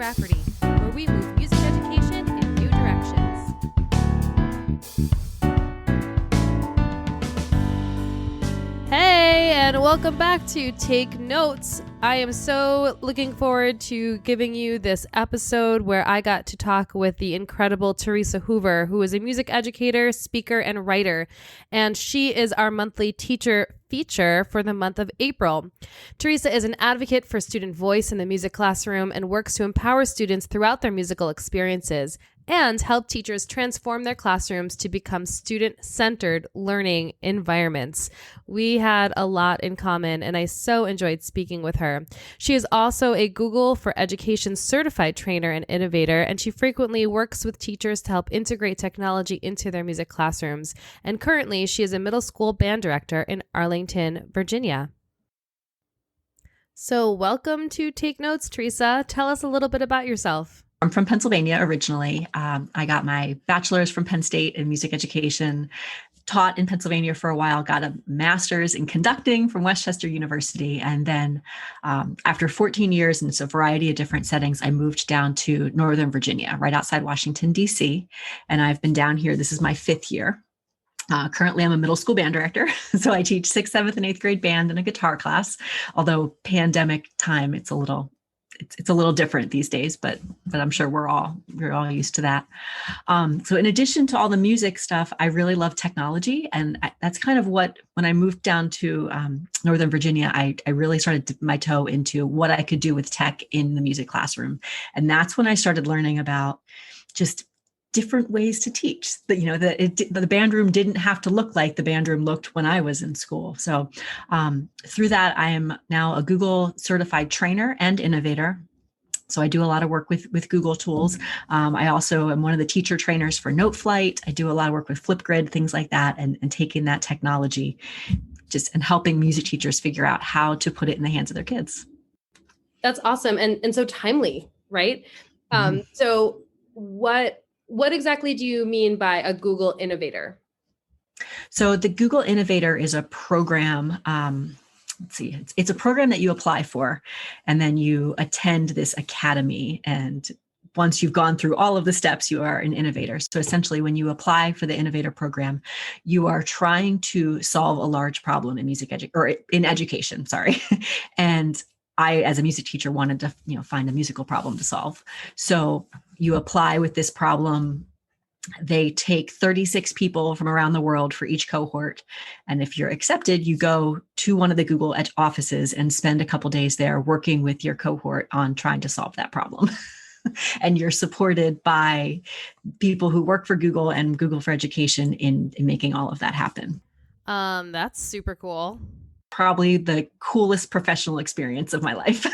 Rafferty, where we move music education in new directions. Hey, and welcome back to Take Notes. I am so looking forward to giving you this episode where I got to talk with the incredible Theresa Hoover, who is a music educator, speaker, and writer, and she is our monthly teacher feature for the month of April. Theresa is an advocate for student voice in the music classroom and works to empower students throughout their musical experiences and help teachers transform their classrooms to become student-centered learning environments. We had a lot in common, and I so enjoyed speaking with her. She is also a Google for Education certified trainer and innovator, and she frequently works with teachers to help integrate technology into their music classrooms. And currently, she is a middle school band director in Arlington, Virginia. So welcome to Take Notes, Theresa. Tell us a little bit about yourself. I'm from Pennsylvania originally. I got my bachelor's from Penn State in music education, taught in Pennsylvania for a while, got a master's in conducting from Westchester University. And then after 14 years in a variety of different settings, I moved down to Northern Virginia, right outside Washington, D.C. And I've been down here. This is my 5th year. Currently, I'm a middle school band director. So I teach 6th, 7th, and 8th grade band and a guitar class. Although pandemic time, it's a little different these days, but I'm sure we're all used to that. So in addition to all the music stuff, I really love technology. And that's kind of when I moved down to Northern Virginia, I really started to dip my toe into what I could do with tech in the music classroom. And that's when I started learning about just different ways to teach. The band room didn't have to look like the band room looked when I was in school. So through that, I am now a Google certified trainer and innovator. So I do a lot of work with Google tools. I also am one of the teacher trainers for NoteFlight. I do a lot of work with Flipgrid, things like that, and taking that technology and helping music teachers figure out how to put it in the hands of their kids. That's awesome. And so timely, right? So what exactly do you mean by a Google Innovator? So the Google Innovator is a program. It's a program that you apply for, and then you attend this academy. And once you've gone through all of the steps, you are an innovator. So essentially, when you apply for the Innovator program, you are trying to solve a large problem in in education. Sorry, and I, as a music teacher, wanted to find a musical problem to solve. So you apply with this problem. They take 36 people from around the world for each cohort. And if you're accepted, you go to one of the Google offices and spend a couple days there working with your cohort on trying to solve that problem. And you're supported by people who work for Google and Google for Education in making all of that happen. That's super cool. Probably the coolest professional experience of my life.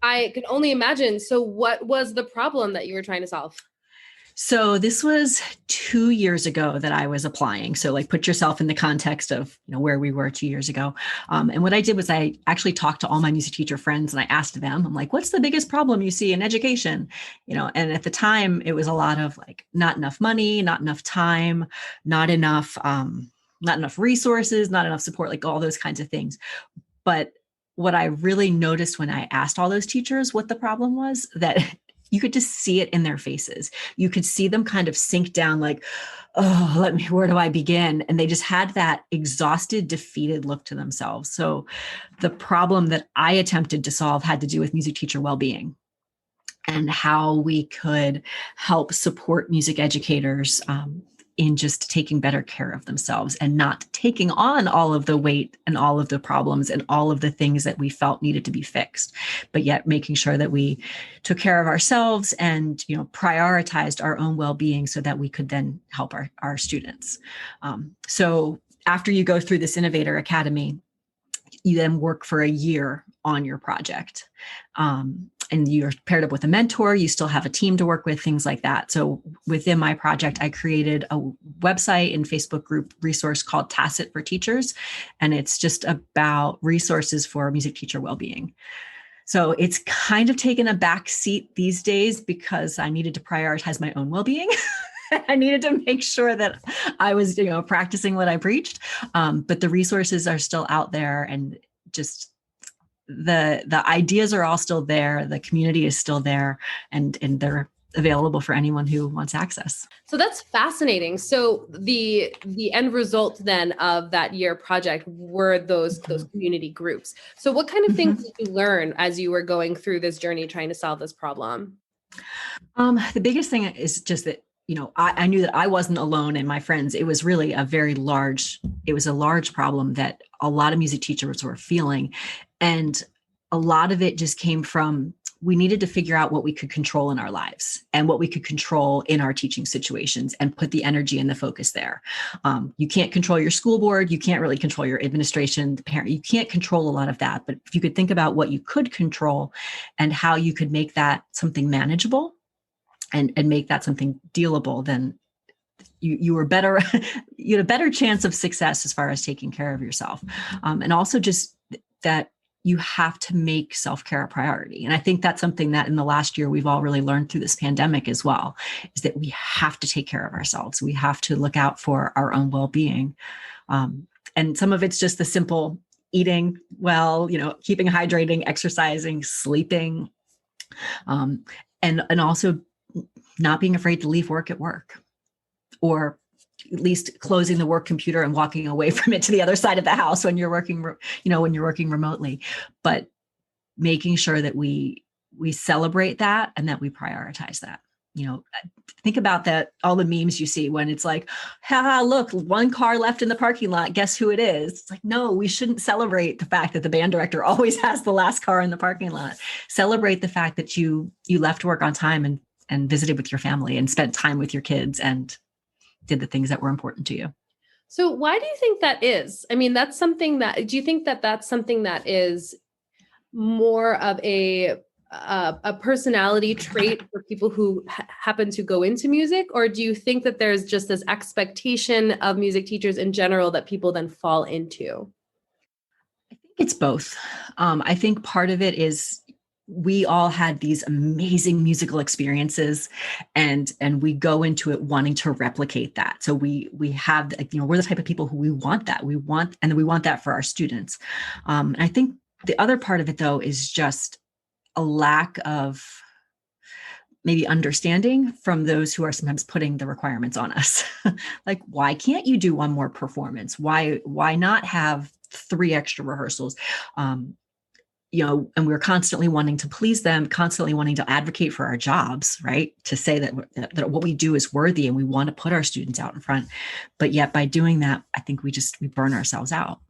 I can only imagine. So what was the problem that you were trying to solve? So this was 2 years ago that I was applying. So put yourself in the context of where we were 2 years ago. And what I did was I actually talked to all my music teacher friends and I asked them, I'm like, what's the biggest problem you see in education? And at the time it was a lot of not enough money, not enough time, not enough resources, not enough support, all those kinds of things. But what I really noticed when I asked all those teachers what the problem was, that you could just see it in their faces. You could see them kind of sink down where do I begin? And they just had that exhausted, defeated look to themselves. So the problem that I attempted to solve had to do with music teacher well-being and how we could help support music educators in just taking better care of themselves and not taking on all of the weight and all of the problems and all of the things that we felt needed to be fixed, but yet making sure that we took care of ourselves and, prioritized our own well-being so that we could then help our students. So after you go through this Innovator Academy, you then work for a year on your project. And you're paired up with a mentor, you still have a team to work with, things like that. So within my project, I created a website and Facebook group resource called Tacit for Teachers. And it's just about resources for music teacher well-being. So it's kind of taken a back seat these days because I needed to prioritize my own well-being. I needed to make sure that I was, practicing what I preached. But the resources are still out there, and just the ideas are all still there. The community is still there, and they're available for anyone who wants access. So that's fascinating. So the end result then of that year project were those community groups. So what kind of things did you learn as you were going through this journey trying to solve this problem? The biggest thing is just that, I knew that I wasn't alone, and my friends, it was really a large problem that a lot of music teachers were feeling. And a lot of it just came from, we needed to figure out what we could control in our lives and what we could control in our teaching situations and put the energy and the focus there. You can't control your school board. You can't really control your administration, the parent. You can't control a lot of that. But if you could think about what you could control and how you could make that something manageable and make that something dealable, then you were better, you had a better chance of success as far as taking care of yourself. And also just that you have to make self-care a priority. And I think that's something that in the last year, we've all really learned through this pandemic as well, is that we have to take care of ourselves. We have to look out for our own well-being. And some of it's just the simple eating well, keeping hydrating, exercising, sleeping, and also not being afraid to leave work at work, or at least closing the work computer and walking away from it to the other side of the house when you're working, when you're working remotely, but making sure that we celebrate that and that we prioritize that. Think about that, all the memes you see when it's like, look, one car left in the parking lot. Guess who it is? It's like, no, we shouldn't celebrate the fact that the band director always has the last car in the parking lot. Celebrate the fact that you left work on time and visited with your family and spent time with your kids and did the things that were important to you. So why do you think that is? I mean, do you think that that's something that is more of a personality trait for people who happen to go into music? Or do you think that there's just this expectation of music teachers in general that people then fall into? I think it's both. I think part of it is we all had these amazing musical experiences, and we go into it wanting to replicate that. So we have, we're the type of people who we want that. We want that for our students. And I think the other part of it, though, is just a lack of maybe understanding from those who are sometimes putting the requirements on us. Like, why can't you do one more performance? Why not have 3 extra rehearsals? And we're constantly wanting to please them, constantly wanting to advocate for our jobs, right? To say that what we do is worthy and we want to put our students out in front. But yet by doing that, I think we burn ourselves out.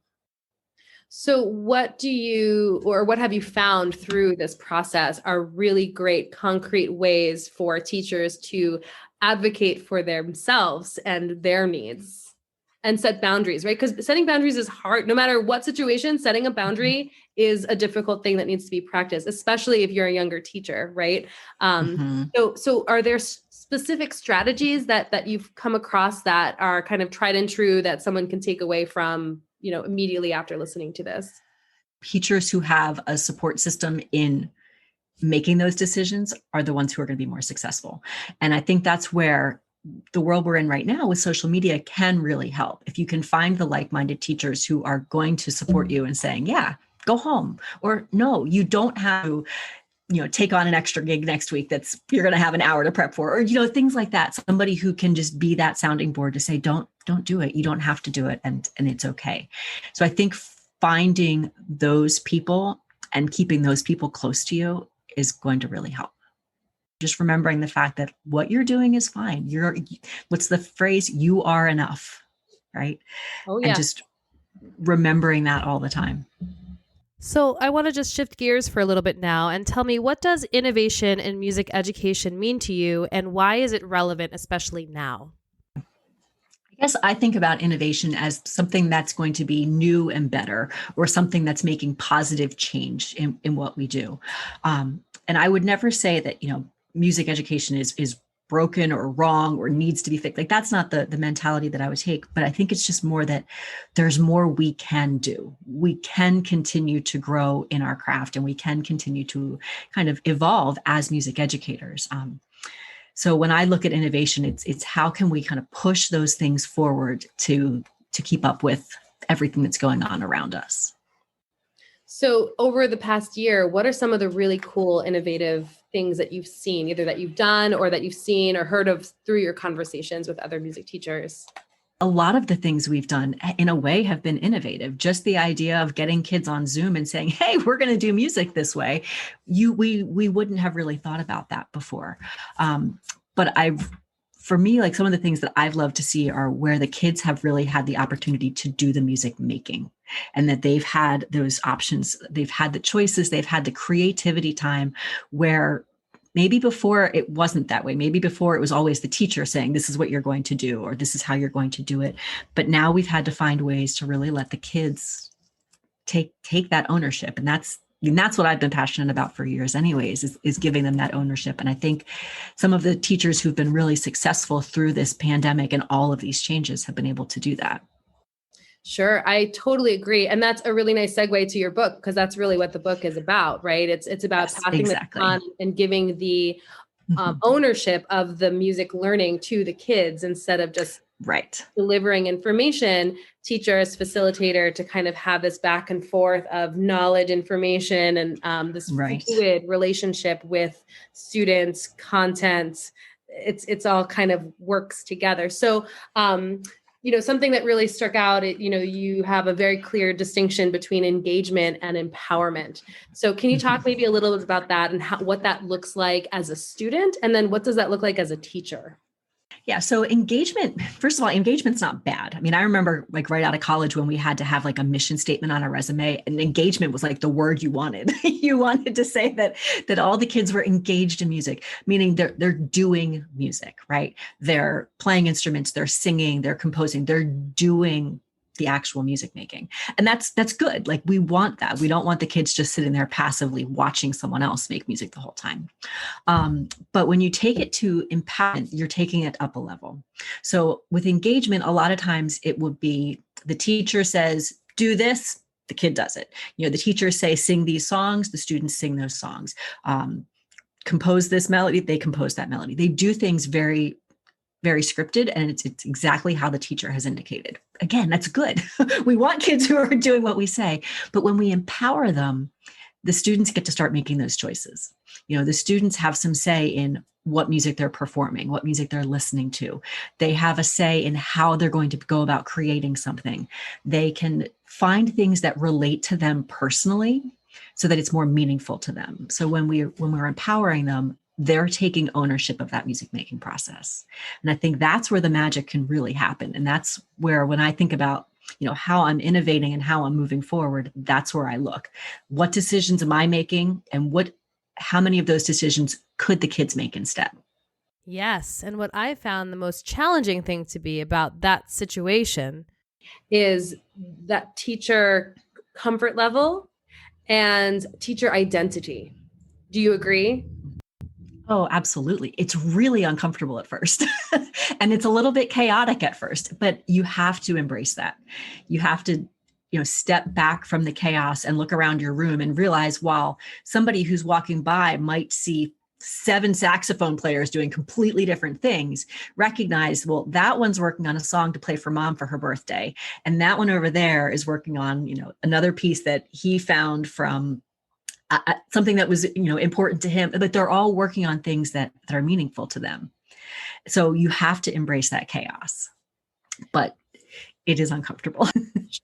So what have you found through this process are really great concrete ways for teachers to advocate for themselves and their needs and set boundaries, right? Because setting boundaries is hard. No matter what situation, setting a boundary is a difficult thing that needs to be practiced, especially if you're a younger teacher, right? So are there specific strategies that you've come across that are kind of tried and true that someone can take away from, immediately after listening to this? Teachers who have a support system in making those decisions are the ones who are going to be more successful. And I think that's where the world we're in right now with social media can really help. If you can find the like-minded teachers who are going to support you and saying, yeah, go home, or no, you don't have to, take on an extra gig next week you're going to have an hour to prep for, or, things like that. Somebody who can just be that sounding board to say, don't do it. You don't have to do it. And it's okay. So I think finding those people and keeping those people close to you is going to really help. Just remembering the fact that what you're doing is fine. What's the phrase? You are enough, right? Oh, yeah. And just remembering that all the time. So I want to just shift gears for a little bit now and tell me, what does innovation in music education mean to you, and why is it relevant, especially now? I guess I think about innovation as something that's going to be new and better, or something that's making positive change in what we do. And I would never say that, music education is broken or wrong or needs to be fixed. Like, that's not the mentality that I would take. But I think it's just more that there's more we can do. We can continue to grow in our craft, and we can continue to kind of evolve as music educators. So when I look at innovation, it's how can we kind of push those things forward to keep up with everything that's going on around us. So over the past year, what are some of the really cool, innovative things that you've seen, either that you've done or that you've seen or heard of through your conversations with other music teachers? A lot of the things we've done in a way have been innovative. Just the idea of getting kids on Zoom and saying, hey, we're going to do music this way. We wouldn't have really thought about that before. But for me, like some of the things that I've loved to see are where the kids have really had the opportunity to do the music making, and that they've had those options. They've had the choices, they've had the creativity time where maybe before it wasn't that way. Maybe before it was always the teacher saying, this is what you're going to do, or this is how you're going to do it. But now we've had to find ways to really let the kids take that ownership. And that's what I've been passionate about for years anyways, is giving them that ownership. And I think some of the teachers who've been really successful through this pandemic and all of these changes have been able to do that. Sure. I totally agree. And that's a really nice segue to your book, because that's really what the book is about, right? It's about passing the baton and giving the ownership of the music learning to the kids instead of just delivering information. Teachers, facilitator, to kind of have this back and forth of knowledge, information, and this fluid relationship with students, content. It's all kind of works together. So, something that really struck out, you have a very clear distinction between engagement and empowerment. So can you talk maybe a little bit about that and what that looks like as a student? And then what does that look like as a teacher? Yeah. So engagement, first of all, engagement's not bad. I mean, I remember like right out of college when we had to have like a mission statement on our resume, and engagement was like the word you wanted. You wanted to say that all the kids were engaged in music, meaning they're doing music, right? They're playing instruments, they're singing, they're composing, they're doing the actual music making. And that's good. Like we want that. We don't want the kids just sitting there passively watching someone else make music the whole time. But when you take it to empowerment, you're taking it up a level. So with engagement, a lot of times it would be the teacher says, do this, the kid does it. The teachers say, sing these songs, the students sing those songs. Compose this melody, they compose that melody. They do things very, very scripted, and it's exactly how the teacher has indicated. Again, that's good. We want kids who are doing what we say, but when we empower them, the students get to start making those choices. The students have some say in what music they're performing, what music they're listening to. They have a say in how they're going to go about creating something. They can find things that relate to them personally so that it's more meaningful to them. So when we're empowering them, they're taking ownership of that music making process. And I think that's where the magic can really happen. And that's where, when I think about, how I'm innovating and how I'm moving forward, that's where I look. What decisions am I making, and how many of those decisions could the kids make instead? Yes. And what I found the most challenging thing to be about that situation is that teacher comfort level and teacher identity. Do you agree? Oh, absolutely. It's really uncomfortable at first and it's a little bit chaotic at first, but you have to embrace that. You have to, step back from the chaos and look around your room and realize, while somebody who's walking by might see 7 saxophone players doing completely different things, recognize, well, that one's working on a song to play for mom for her birthday. And that one over there is working on, another piece that he found from something that was, important to him, but they're all working on things that are meaningful to them. So you have to embrace that chaos, but it is uncomfortable.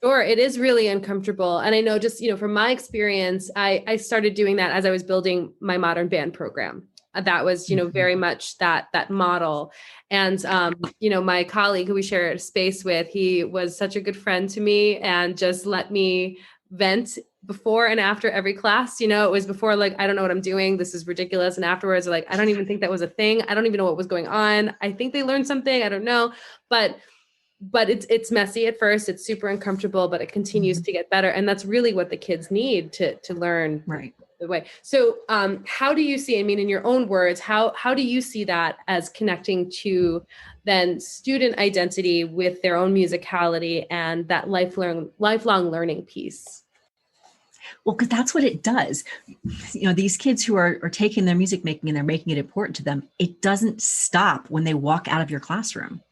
Sure. It is really uncomfortable. And I know, just, from my experience, I started doing that as I was building my modern band program. That was, very much that model. And, my colleague who we share a space with, he was such a good friend to me and just let me vent before and after every class. It was before, like, I don't know what I'm doing, this is ridiculous. And afterwards, like, I don't even think that was a thing. I don't even know what was going on. I think they learned something. I don't know. But it's messy at first. It's super uncomfortable, but it continues to get better. And that's really what the kids need to learn the way. So how do you see, in your own words, how do you see that as connecting to then student identity with their own musicality and that lifelong learning piece? Well, because that's what it does. These kids who are taking their music making and they're making it important to them, it doesn't stop when they walk out of your classroom.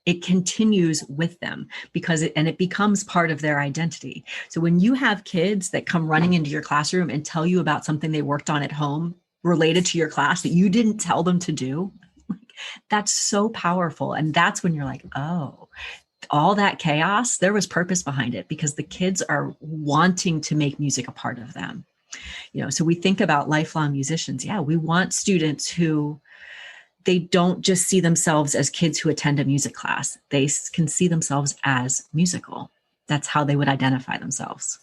it continues with them because it becomes part of their identity. So when you have kids that come running into your classroom and tell you about something they worked on at home related to your class that you didn't tell them to do, that's so powerful. And that's when you're like, oh, all that chaos, there was purpose behind it because the kids are wanting to make music a part of them. So we think about lifelong musicians. Yeah, we want students who they don't just see themselves as kids who attend a music class. They can see themselves as musical. That's how they would identify themselves.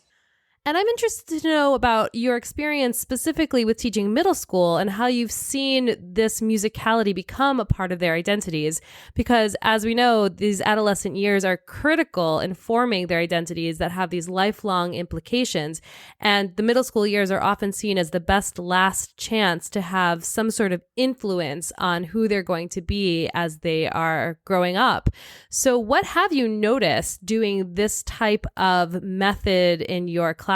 And I'm interested to know about your experience specifically with teaching middle school and how you've seen this musicality become a part of their identities. Because as we know, these adolescent years are critical in forming their identities that have these lifelong implications. And the middle school years are often seen as the best last chance to have some sort of influence on who they're going to be as they are growing up. So what have you noticed doing this type of method in your classroom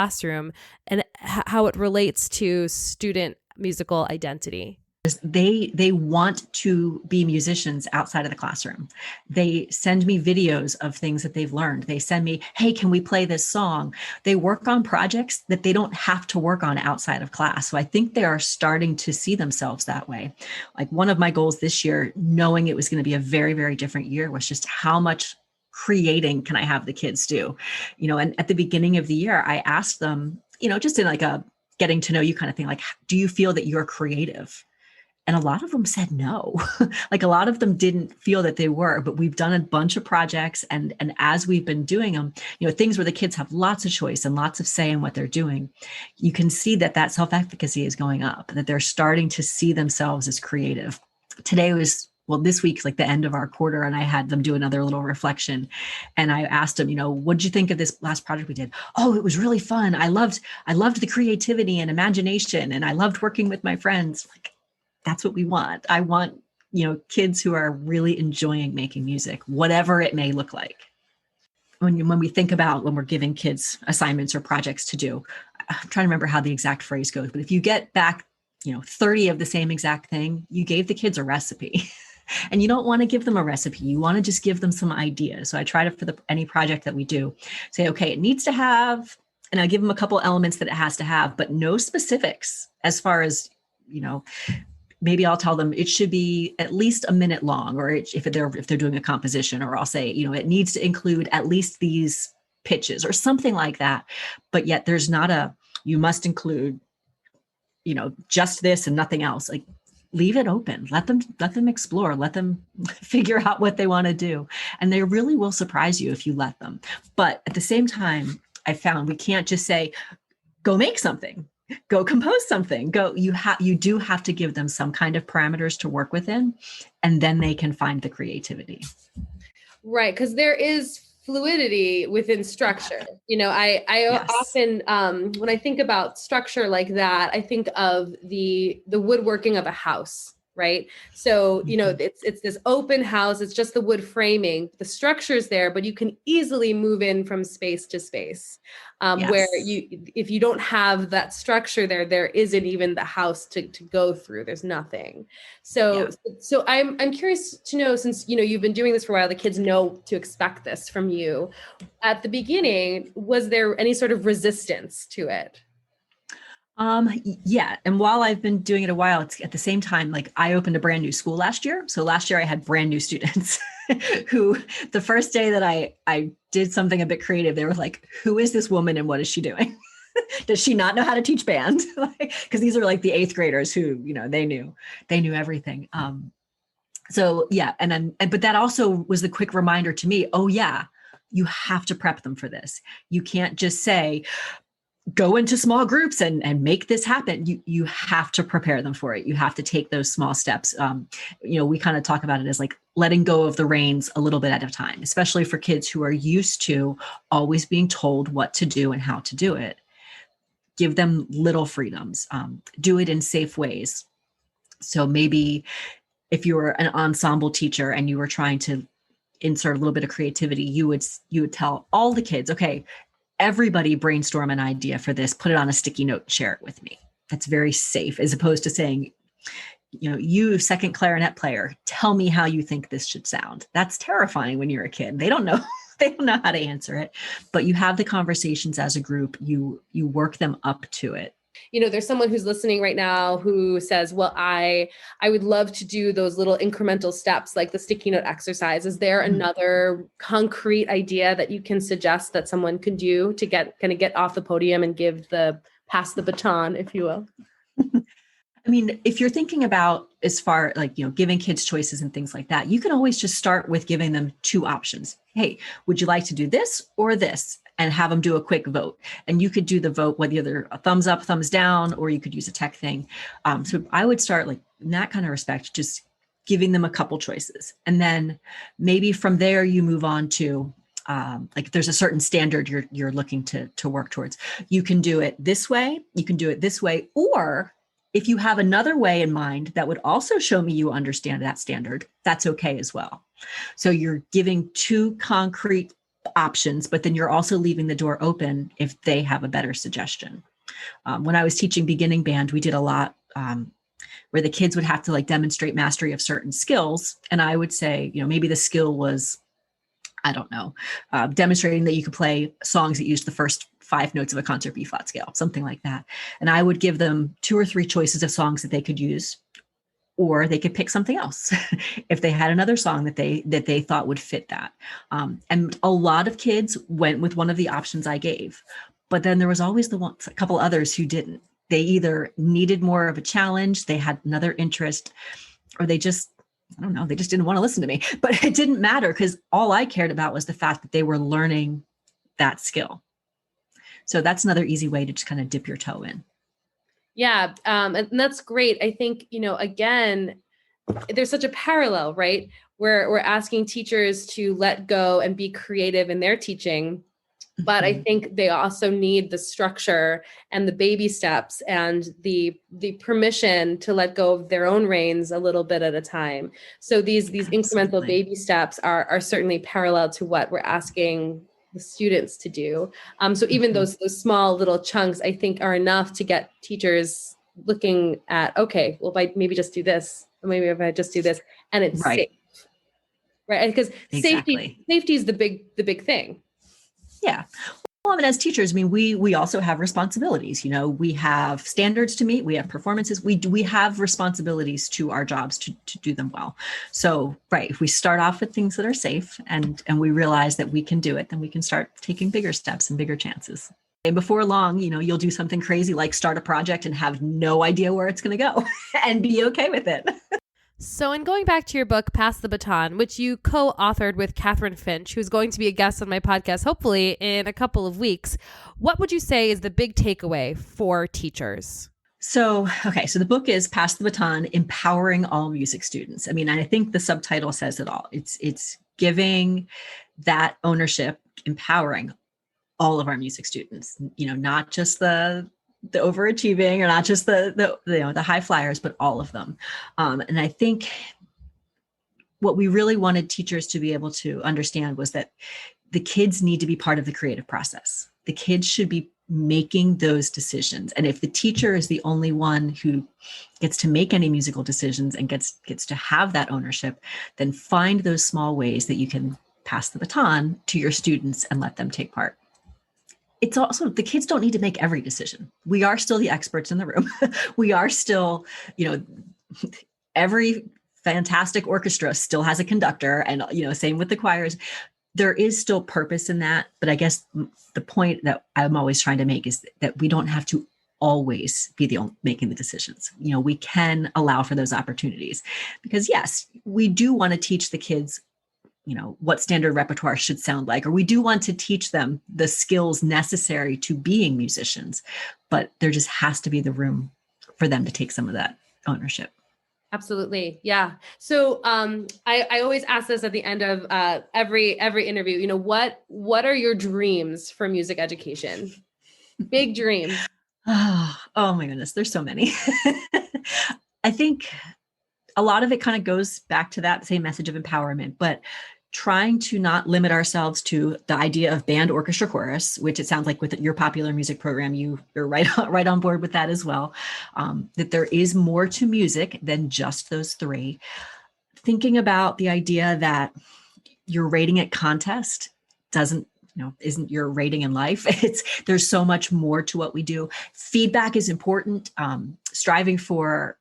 and how it relates to student musical identity? They want to be musicians outside of the classroom. They send me videos of things that they've learned. They send me, hey, can we play this song? They work on projects that they don't have to work on outside of class. So I think they are starting to see themselves that way. Like one of my goals this year, knowing it was going to be a very, very different year, was just how much creating can I have the kids do? And at the beginning of the year, I asked them, just in like a getting to know you kind of thing, like, do you feel that you're creative? And a lot of them said no. Like a lot of them didn't feel that they were, but we've done a bunch of projects. And as we've been doing them, things where the kids have lots of choice and lots of say in what they're doing, you can see that self-efficacy is going up, that they're starting to see themselves as creative. This week's like the end of our quarter, and I had them do another little reflection. And I asked them, what did you think of this last project we did? Oh, it was really fun. I loved the creativity and imagination, and I loved working with my friends. Like, that's what we want. I want, kids who are really enjoying making music, whatever it may look like. When we think about when we're giving kids assignments or projects to do, I'm trying to remember how the exact phrase goes, but if you get back, 30 of the same exact thing, you gave the kids a recipe. And you don't want to give them a recipe. You want to just give them some ideas. So I try to, for any project that we do, say, okay, it needs to have, and I give them a couple elements that it has to have, but no specifics as far as, maybe I'll tell them it should be at least a minute long, or if they're doing a composition, or I'll say, it needs to include at least these pitches or something like that. But yet there's not you must include, just this and nothing else. Like, leave it open. Let them explore. Let them figure out what they want to do. And they really will surprise you if you let them. But at the same time, I found we can't just say, go make something, go compose something, you do have to give them some kind of parameters to work within, and then they can find the creativity. Right. Because there is fluidity within structure. I Yes. often, when I think about structure like that, I think of the woodworking of a house, right? So, it's this open house, it's just the wood framing, the structure's there, but you can easily move in from space to space. Yes. Where if you don't have that structure there isn't even the house to go through. There's nothing. So I'm curious to know, since you've been doing this for a while, the kids know to expect this from you. At the beginning, was there any sort of resistance to it? Yeah. And while I've been doing it a while, it's at the same time, like I opened a brand new school last year. So last year I had brand new students who the first day that I did something a bit creative, they were like, who is this woman and what is she doing? Does she not know how to teach band? Because these are like the 8th graders who, they knew everything. So yeah. But that also was the quick reminder to me, oh yeah, you have to prep them for this. You can't just say, go into small groups and make this happen. You have to prepare them for it. You have to take those small steps. We kind of talk about it as like letting go of the reins a little bit at a time, especially for kids who are used to always being told what to do and how to do it. Give them little freedoms. Do it in safe ways. So maybe if you were an ensemble teacher and you were trying to insert a little bit of creativity, you would tell all the kids, okay, everybody brainstorm an idea for this, put it on a sticky note, share it with me. That's very safe, as opposed to saying, you second clarinet player, tell me how you think this should sound. That's terrifying when you're a kid. They don't know. They don't know how to answer it, but you have the conversations as a group. You work them up to it. There's someone who's listening right now who says, well, I would love to do those little incremental steps, like the sticky note exercise. Is there another concrete idea that you can suggest that someone could do to get off the podium and pass the baton, if you will? I mean, if you're thinking about as far like, giving kids choices and things like that, you can always just start with giving them two options. Hey, would you like to do this or this? And have them do a quick vote. And you could do the vote, whether either a thumbs up, thumbs down, or you could use a tech thing. So I would start like in that kind of respect, just giving them a couple choices. And then maybe from there you move on to like if there's a certain standard you're looking to work towards. You can do it this way, you can do it this way, or if you have another way in mind that would also show me you understand that standard, that's okay as well. So you're giving two concrete options, but then you're also leaving the door open if they have a better suggestion. When I was teaching beginning band, we did a lot where the kids would have to like demonstrate mastery of certain skills. And I would say, maybe the skill was, I don't know, demonstrating that you could play songs that use the first 5 notes of a concert B flat scale, something like that. And I would give them 2 or 3 choices of songs that they could use, or they could pick something else if they had another song that they thought would fit that. And a lot of kids went with one of the options I gave, but then there was always a couple others who didn't. They either needed more of a challenge, they had another interest, or they just didn't want to listen to me. But it didn't matter because all I cared about was the fact that they were learning that skill. So that's another easy way to just kind of dip your toe in. Yeah. And that's great. I think, again, there's such a parallel, right? Where we're asking teachers to let go and be creative in their teaching. But I think they also need the structure and the baby steps and the permission to let go of their own reins a little bit at a time. So these incremental baby steps are certainly parallel to what we're asking the students to do. So even those small little chunks, I think, are enough to get teachers looking at, okay, well, if I maybe just do this, or maybe if I just do this, and it's safe, right? Because safety is the big thing. Yeah. Well, I mean, as teachers, we also have responsibilities. We have standards to meet. We have performances. We have responsibilities to our jobs to do them well. So, right, if we start off with things that are safe and we realize that we can do it, then we can start taking bigger steps and bigger chances. And before long, you'll do something crazy like start a project and have no idea where it's going to go and be okay with it. So in going back to your book, Pass the Baton, which you co-authored with Catherine Finch, who's going to be a guest on my podcast, hopefully in a couple of weeks, what would you say is the big takeaway for teachers? So the book is Pass the Baton, Empowering All Music Students. I mean, I think the subtitle says it all. It's giving that ownership, empowering all of our music students, not just the overachieving or not just the high flyers, but all of them. And I think what we really wanted teachers to be able to understand was that the kids need to be part of the creative process. The kids should be making those decisions. And if the teacher is the only one who gets to make any musical decisions and gets to have that ownership, then find those small ways that you can pass the baton to your students and let them take part. It's also, the kids don't need to make every decision. We are still the experts in the room. We are still, every fantastic orchestra still has a conductor, and, same with the choirs. There is still purpose in that. But I guess the point that I'm always trying to make is that we don't have to always be the one making the decisions. We can allow for those opportunities because yes, we do want to teach the kids what standard repertoire should sound like, or we do want to teach them the skills necessary to being musicians, but there just has to be the room for them to take some of that ownership. Absolutely. Yeah. So I always ask this at the end of every interview, what are your dreams for music education? Big dreams. Oh my goodness. There's so many. I think a lot of it kind of goes back to that same message of empowerment, but trying to not limit ourselves to the idea of band, orchestra, chorus, which it sounds like with your popular music program, you're right on board with that as well. That there is more to music than just those three. Thinking about the idea that your rating at contest isn't your rating in life. There's so much more to what we do. Feedback is important. Striving for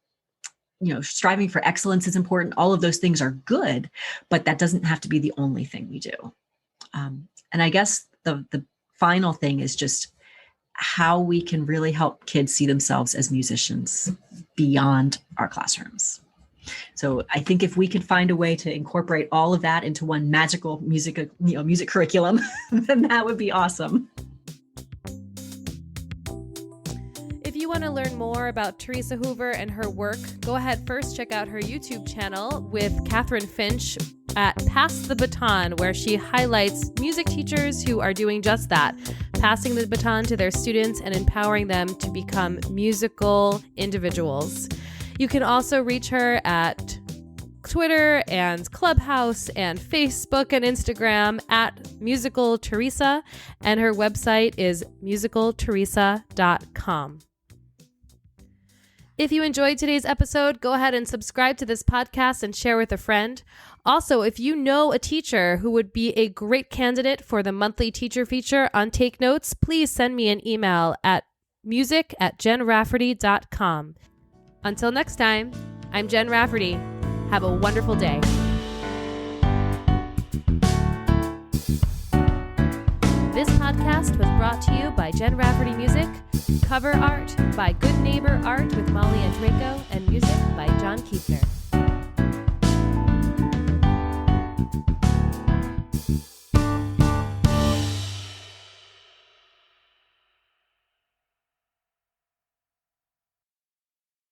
excellence is important. All of those things are good, but that doesn't have to be the only thing we do. And I guess the final thing is just how we can really help kids see themselves as musicians beyond our classrooms. So I think if we can find a way to incorporate all of that into one magical music curriculum, then that would be awesome. If you want to learn more about Theresa Hoover and her work, go ahead first check out her YouTube channel with Catherine Finch at Pass the Baton, where she highlights music teachers who are doing just that, passing the baton to their students and empowering them to become musical individuals. You can also reach her at Twitter and Clubhouse and Facebook and Instagram at Musical Theresa, and her website is musicaltheresa.com. If you enjoyed today's episode, go ahead and subscribe to this podcast and share with a friend. Also, if you know a teacher who would be a great candidate for the monthly teacher feature on Take Notes, please send me an email at music@jenrafferty.com. Until next time, I'm Jen Rafferty. Have a wonderful day. This podcast was brought to you by Jen Rafferty Music, cover art by Good Neighbor Art with Molly and Draco, and music by John Kiefner.